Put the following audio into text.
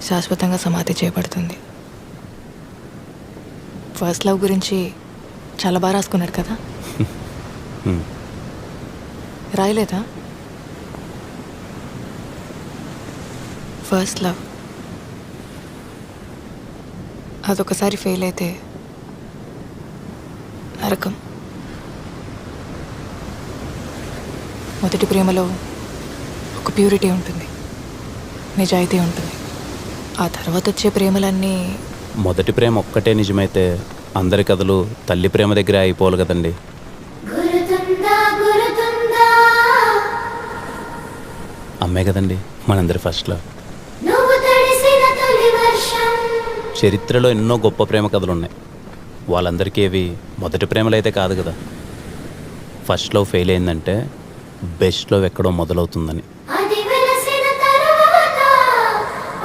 శాశ్వతంగా సమాధి చేయబడుతుంది. ఫస్ట్ లవ్ గురించి చాలా బాగా రాసుకున్నాడు కదా. రాయలేదా? ఫస్ట్ లవ్ అదొకసారి ఫెయిల్ అయితే నరకం. మొదటి ప్రేమలో ఒక ప్యూరిటీ ఉంటుంది, నిజాయితీ ఉంటుంది. ఆ తర్వాత వచ్చే ప్రేమలన్నీ మొదటి ప్రేమ ఒక్కటే నిజమైతే అందరి కథలు తల్లి ప్రేమ దగ్గరే అయిపోవాలి కదండి. అమ్మే కదండి మనందరి ఫస్ట్ లవ్. చరిత్రలో ఎన్నో గొప్ప ప్రేమ కథలు ఉన్నాయి. వాళ్ళందరికీ అవి మొదటి ప్రేమలు అయితే కాదు కదా. ఫస్ట్ లవ్ ఫెయిల్ అయిందంటే బెస్ట్ లవ్ ఎక్కడో మొదలవుతుందని.